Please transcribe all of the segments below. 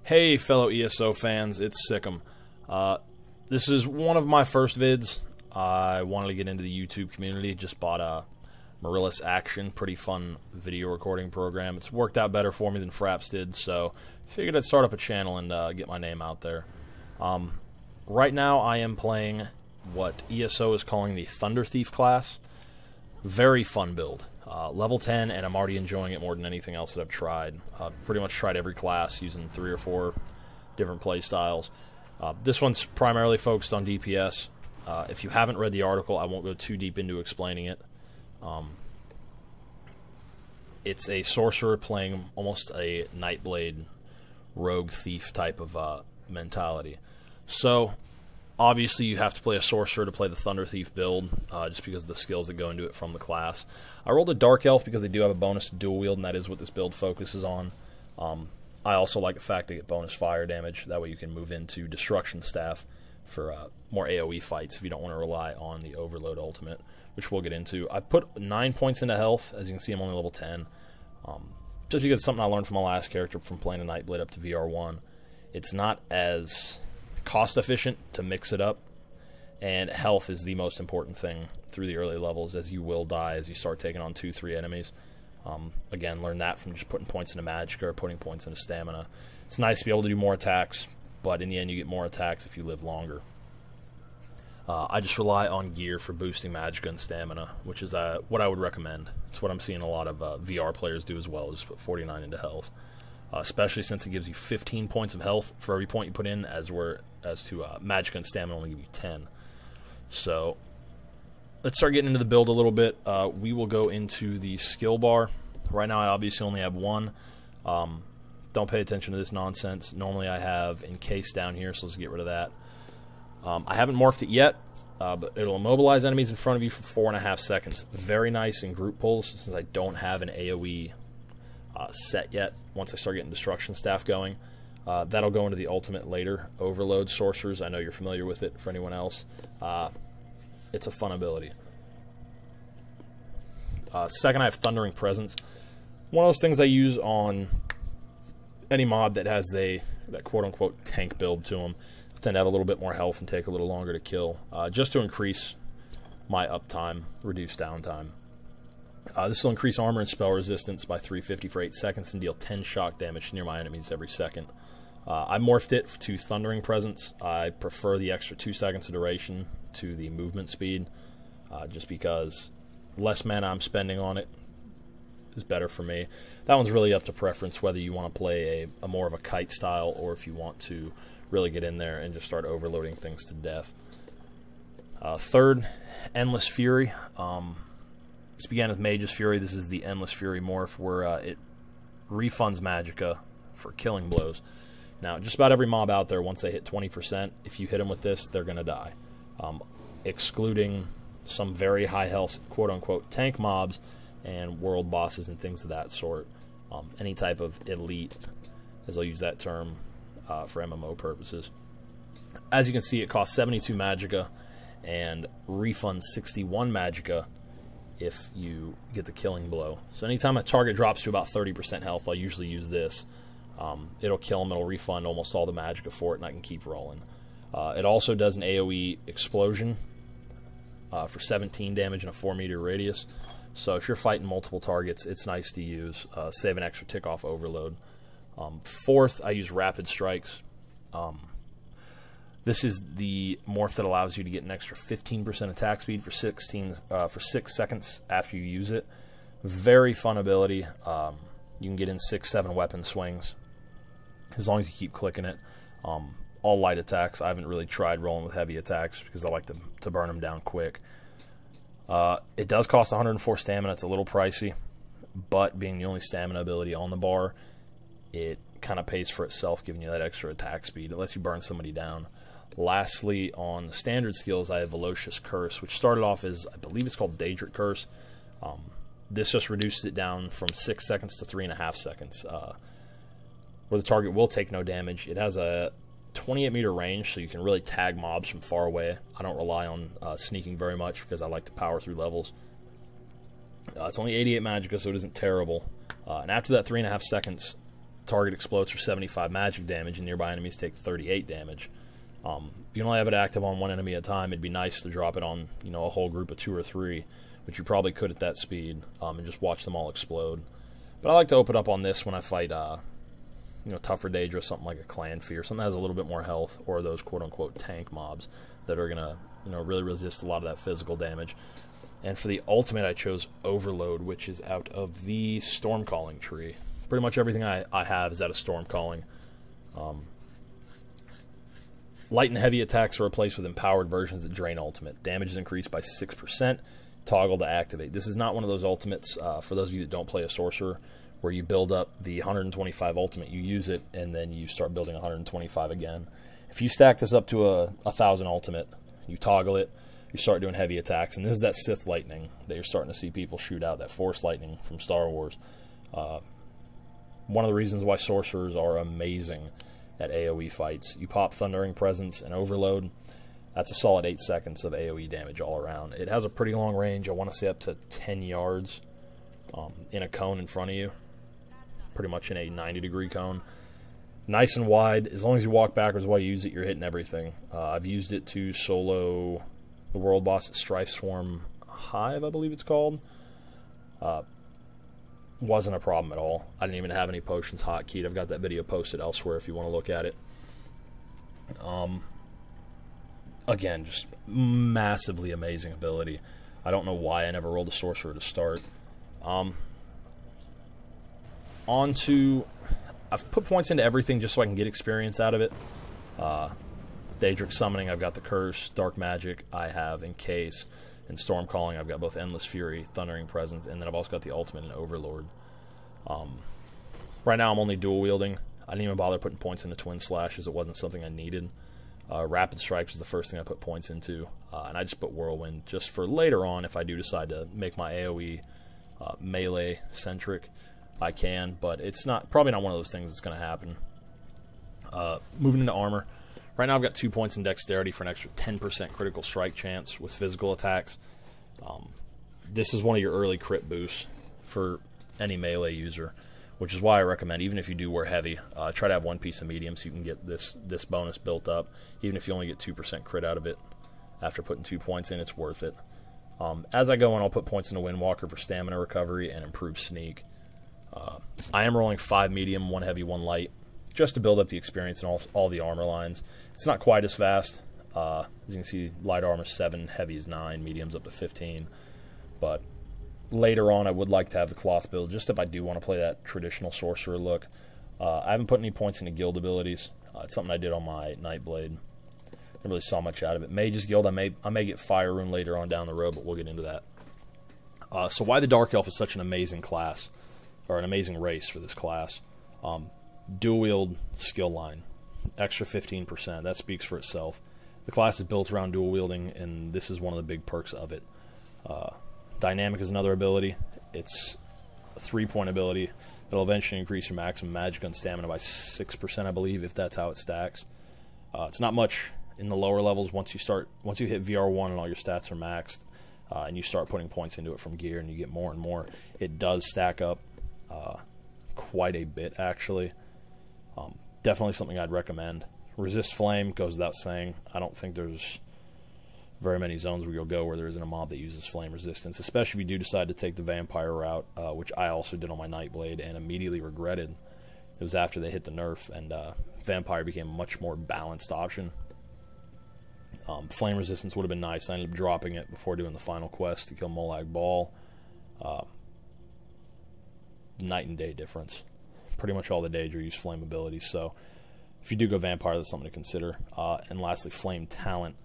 Hey fellow ESO fans, it's Sikkim. This is one of my first vids. I wanted to get into the YouTube community, just bought a Marillis Action, pretty fun video recording program. It's worked out better for me than Fraps did, so figured I'd start up a channel and get my name out there. Right now I am playing what ESO is calling the Thunder Thief class. Very fun build. Level 10, and I'm already enjoying it more than anything else that I've tried. Pretty much tried every class using 3 or 4 different play styles. This one's primarily focused on DPS. If you haven't read the article, I won't go too deep into explaining it. It's a sorcerer playing almost a Nightblade rogue thief type of mentality. So obviously you have to play a sorcerer to play the Thunder Thief build, just because of the skills that go into it from the class. I rolled a Dark Elf because they do have a bonus to dual wield, and that is what this build focuses on. I also like the fact they get bonus fire damage. That way you can move into Destruction Staff for more AoE fights if you don't want to rely on the Overload ultimate, which we'll get into. I put 9 points into health. As you can see, I'm only level 10. Just because it's something I learned from my last character from playing a Nightblade up to VR1. It's not as cost efficient to mix it up, and health is the most important thing through the early levels, as you will die as you start taking on 2-3 enemies. Again, learn that from just putting points into Magicka or putting points into Stamina. It's nice to be able to do more attacks, but in the end you get more attacks if you live longer. I just rely on gear for boosting Magicka and Stamina, which is what I would recommend. It's what I'm seeing a lot of VR players do as well, is put 49 into health. Especially since it gives you 15 points of health for every point you put in, as to Magicka and Stamina only give you 10. So let's start getting into the build a little bit. We will go into the skill bar. Right now I obviously only have one. Don't pay attention to this nonsense. Normally I have encase down here, so let's get rid of that. I haven't morphed it yet, but it'll immobilize enemies in front of you for 4.5 seconds. Very nice in group pulls, since I don't have an AoE set yet. Once I start getting Destruction Staff going, that'll go into the ultimate later. Overload Sorcerers, I know you're familiar with it. For anyone else, it's a fun ability. Second, I have Thundering Presence. One of those things I use on any mob that has that quote-unquote tank build to them. Tend to have a little bit more health and take a little longer to kill, just to increase my uptime, reduce downtime. This will increase armor and spell resistance by 350 for 8 seconds and deal 10 shock damage near my enemies every second. I morphed it to Thundering Presence. I prefer the extra 2 seconds of duration to the movement speed, just because less mana I'm spending on it is better for me. That one's really up to preference, whether you want to play a more of a kite style, or if you want to really get in there and just start overloading things to death. Third, Endless Fury. This began with Mage's Fury. This is the Endless Fury morph, where it refunds Magicka for killing blows. Now, just about every mob out there, once they hit 20%, if you hit them with this, they're going to die. Excluding some very high health, quote-unquote, tank mobs and world bosses and things of that sort. Any type of elite, as I'll use that term for MMO purposes. As you can see, it costs 72 Magicka and refunds 61 Magicka if you get the killing blow. So anytime a target drops to about 30% health, I'll usually use this. It'll kill them, it'll refund almost all the Magicka for it, and I can keep rolling. It also does an AoE explosion for 17 damage in a 4-meter radius. So if you're fighting multiple targets, it's nice to use. Save an extra tick off overload. Fourth, I use Rapid Strikes. This is the morph that allows you to get an extra 15% attack speed for 6 seconds after you use it. Very fun ability. You can get in 6-7 weapon swings as long as you keep clicking it. All light attacks. I haven't really tried rolling with heavy attacks because I like to burn them down quick. It does cost 104 stamina. It's a little pricey, but being the only stamina ability on the bar, it kind of pays for itself, giving you that extra attack speed. It lets you burn somebody down. Lastly, on standard skills, I have Velocious Curse, which started off as, I believe it's called Daedric Curse. This just reduces it down from 6 seconds to 3.5 seconds, where the target will take no damage. It has a 28-meter range, so you can really tag mobs from far away. I don't rely on sneaking very much because I like to power through levels. It's only 88 Magicka, so it isn't terrible. And after that 3.5 seconds, target explodes for 75 magic damage, and nearby enemies take 38 damage. If you can only have it active on one enemy at a time, it'd be nice to drop it on, you know, a whole group of 2 or 3, which you probably could at that speed, and just watch them all explode. But I like to open up on this when I fight, you know, tougher Daedra, something like a Clan Fear, something that has a little bit more health, or those quote-unquote tank mobs that are gonna, you know, really resist a lot of that physical damage. And for the ultimate, I chose Overload, which is out of the Stormcalling tree. Pretty much everything I have is out of Stormcalling. Light and heavy attacks are replaced with empowered versions that drain ultimate. Damage is increased by 6%. Toggle to activate. This is not one of those ultimates, for those of you that don't play a sorcerer, where you build up the 125 ultimate, you use it, and then you start building 125 again. If you stack this up to a 1,000 ultimate, you toggle it, you start doing heavy attacks, and this is that Sith lightning that you're starting to see people shoot out, that Force lightning from Star Wars. One of the reasons why sorcerers are amazing at AoE fights. You pop Thundering Presence and Overload, that's a solid 8 seconds of AoE damage all around. It has a pretty long range, I want to say up to 10 yards in a cone in front of you. Pretty much in a 90-degree cone. Nice and wide. As long as you walk backwards while you use it, you're hitting everything. I've used it to solo the world boss at Strife Swarm Hive, I believe it's called. Wasn't a problem at all. I didn't even have any potions hotkeyed. I've got that video posted elsewhere if you want to look at it. Again, just massively amazing ability. I don't know why I never rolled a sorcerer to start. I've put points into everything just so I can get experience out of it. Daedric Summoning, I've got the Curse. Dark Magic, I have Encase. And Stormcalling, I've got both Endless Fury, Thundering Presence, and then I've also got the Ultimate and Overlord. Right now I'm only dual wielding. I didn't even bother putting points into Twin Slash as it wasn't something I needed. Rapid Strikes was the first thing I put points into, and I just put Whirlwind just for later on if I do decide to make my AoE melee-centric. I can, but it's probably not one of those things that's going to happen. Moving into armor. Right now I've got 2 points in Dexterity for an extra 10% critical strike chance with physical attacks. This is one of your early crit boosts for any melee user, which is why I recommend, even if you do wear heavy, try to have 1 piece of medium so you can get this bonus built up. Even if you only get 2% crit out of it after putting 2 points in, it's worth it. As I go on, I'll put points into Windwalker for stamina recovery and improved sneak. I am rolling 5 medium, 1 heavy, 1 light, just to build up the experience in all the armor lines. It's not quite as fast. As you can see, light armor 7, heavy is 9, medium's up to 15. But later on, I would like to have the cloth build, just if I do want to play that traditional sorcerer look. I haven't put any points into guild abilities. It's something I did on my Nightblade. Didn't really saw much out of it. Mage's Guild, I may get Fire Rune later on down the road, but we'll get into that. So why the Dark Elf is such an amazing class, or an amazing race for this class. Dual wield skill line, extra 15%. That speaks for itself. The class is built around dual wielding, and this is one of the big perks of it. Dynamic is another ability. It's a 3-point ability that'll eventually increase your maximum magic and stamina by 6%, I believe, if that's how it stacks. It's not much in the lower levels. Once you hit VR1 and all your stats are maxed, and you start putting points into it from gear, and you get more and more, it does stack up quite a bit, actually. Definitely something I'd recommend. Resist Flame goes without saying. I don't think there's very many zones where you'll go where there isn't a mob that uses flame resistance, especially if you do decide to take the vampire route, which I also did on my Nightblade and immediately regretted. It was after they hit the nerf, and vampire became a much more balanced option. Flame resistance would have been nice. I ended up dropping it before doing the final quest to kill Molag Bal. Night and day difference. Pretty much all the Daedra use flame abilities, so if you do go vampire, that's something to consider. And lastly, Flame Talent.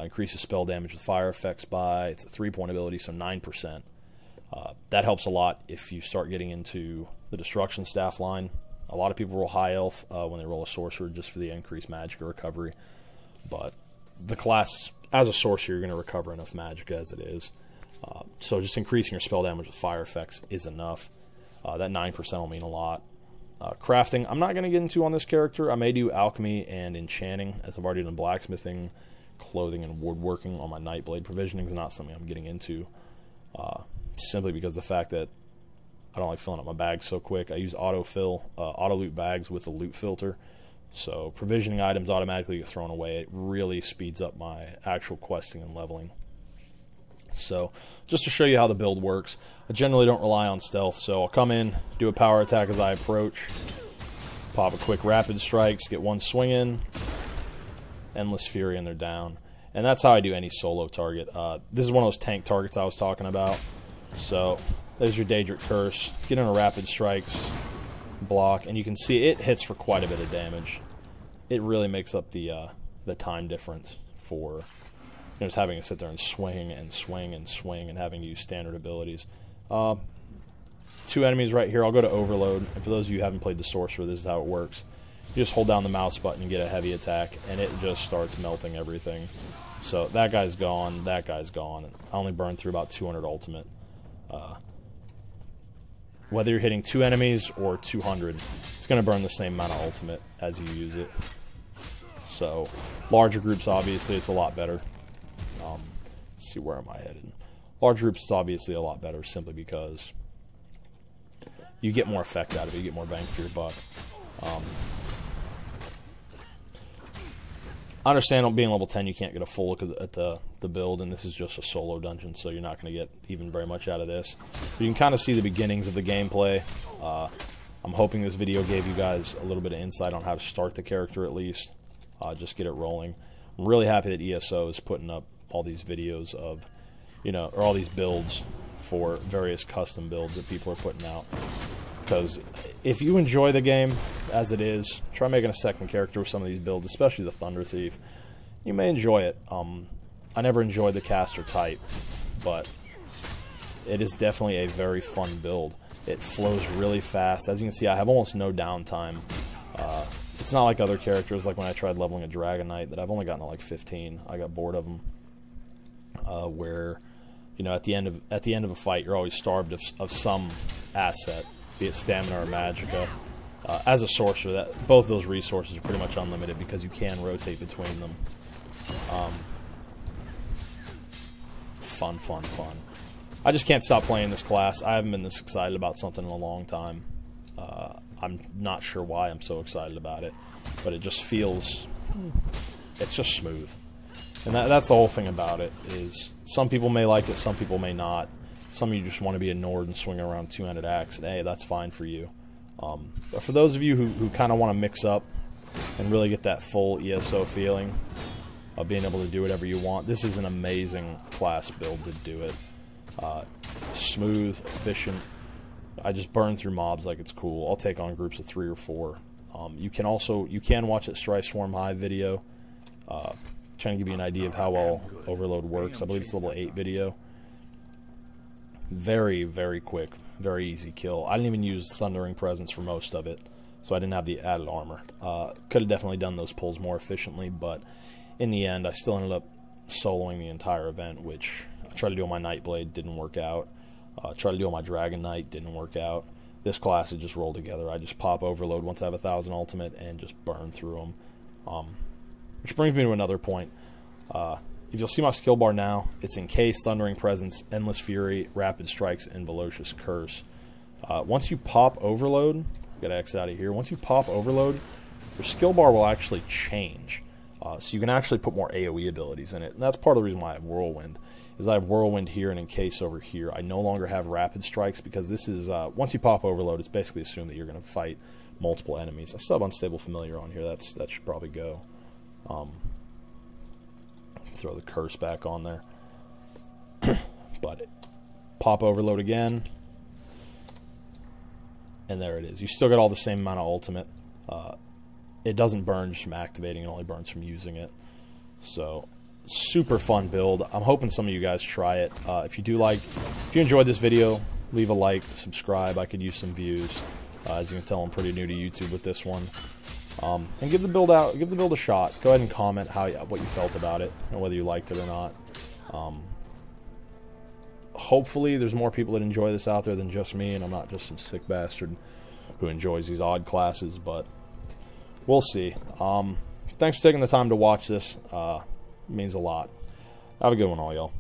Increases spell damage with fire effects by, it's a 3-point ability, so 9%. That helps a lot if you start getting into the Destruction Staff line. A lot of people roll High Elf when they roll a Sorcerer just for the increased magic or recovery. But the class, as a Sorcerer, you're going to recover enough magic as it is. So just increasing your spell damage with fire effects is enough. That 9% will mean a lot. Crafting, I'm not going to get into on this character. I may do Alchemy and Enchanting, as I've already done Blacksmithing, Clothing, and Woodworking on my Nightblade. Provisioning is not something I'm getting into, simply because the fact that I don't like filling up my bags so quick. I use auto loot bags with a loot filter. So provisioning items automatically get thrown away. It really speeds up my actual questing and leveling. So just to show you how the build works, I generally don't rely on stealth. So I'll come in, do a power attack as I approach, pop a quick rapid strikes, get one swing in, endless fury, and they're down. And that's how I do any solo target. This is one of those tank targets I was talking about. So there's your Daedric Curse. Get in a rapid strikes, block, and you can see it hits for quite a bit of damage. It really makes up the time difference for just having to sit there and swing and swing and swing and having to use standard abilities. 2 enemies right here. I'll go to Overload. And for those of you who haven't played the Sorcerer, this is how it works. You just hold down the mouse button and get a heavy attack, and it just starts melting everything. So that guy's gone, that guy's gone. I only burned through about 200 ultimate. Whether you're hitting 2 enemies or 200, it's going to burn the same amount of ultimate as you use it. So larger groups, obviously, it's a lot better. Let's see, where am I headed? Large groups is obviously a lot better simply because you get more effect out of it, you get more bang for your buck. I understand being level 10 you can't get a full look at the build, and this is just a solo dungeon, so you're not going to get even very much out of this. But you can kind of see the beginnings of the gameplay. I'm hoping this video gave you guys a little bit of insight on how to start the character at least. Just get it rolling. I'm really happy that ESO is putting up all these videos of, or all these builds for various custom builds that people are putting out. Because if you enjoy the game as it is, try making a second character with some of these builds, especially the Thunder Thief. You may enjoy it. I never enjoyed the caster type, but it is definitely a very fun build. It flows really fast. As you can see, I have almost no downtime. It's not like other characters, like when I tried leveling a Dragon Knight, that I've only gotten to like 15. I got bored of them. Where, at the end of a fight, you're always starved of some asset, be it stamina or magicka. As a sorcerer, both those resources are pretty much unlimited because you can rotate between them. Fun. I just can't stop playing this class. I haven't been this excited about something in a long time. I'm not sure why I'm so excited about it, but it just feels, it's just smooth. And that's the whole thing about it, is some people may like it, some people may not. Some of you just want to be a Nord and swing around two-handed axe, and hey, that's fine for you. But for those of you who kind of want to mix up and really get that full ESO feeling of being able to do whatever you want, this is an amazing class build to do it. Smooth, efficient. I just burn through mobs like it's cool. I'll take on groups of 3 or 4. You can watch that Strife Swarm High video, trying to give you an idea of how well Overload works. I believe it's level 8 video. Very, very quick, very easy kill. I didn't even use Thundering Presence for most of it, so I didn't have the added armor. Could have definitely done those pulls more efficiently, but in the end, I still ended up soloing the entire event, which I tried to do on my Nightblade, didn't work out. Tried to do on my Dragon Knight, didn't work out. This class had just rolled together. I just pop Overload once I have 1,000 ultimate and just burn through them. Which brings me to another point. If you'll see my skill bar now, it's Encase, Thundering Presence, Endless Fury, Rapid Strikes, and Velocious Curse. Once you pop Overload, gotta exit out of here. Once you pop Overload, your skill bar will actually change. So you can actually put more AoE abilities in it. And that's part of the reason why I have Whirlwind. Is I have Whirlwind here and Encase over here. I no longer have Rapid Strikes because this is, once you pop Overload, it's basically assumed that you're going to fight multiple enemies. I still have Unstable Familiar on here. That should probably go. Throw the curse back on there. But pop Overload again. And there it is. You still got all the same amount of ultimate. It doesn't burn just from activating, it only burns from using it. So, super fun build. I'm hoping some of you guys try it. If you enjoyed this video, leave a like, subscribe. I could use some views. As you can tell, I'm pretty new to YouTube with this one. And give the build a shot. Go ahead and comment what you felt about it and whether you liked it or not. Hopefully there's more people that enjoy this out there than just me, and I'm not just some sick bastard who enjoys these odd classes, but we'll see. Thanks for taking the time to watch this. It means a lot. Have a good one, all y'all.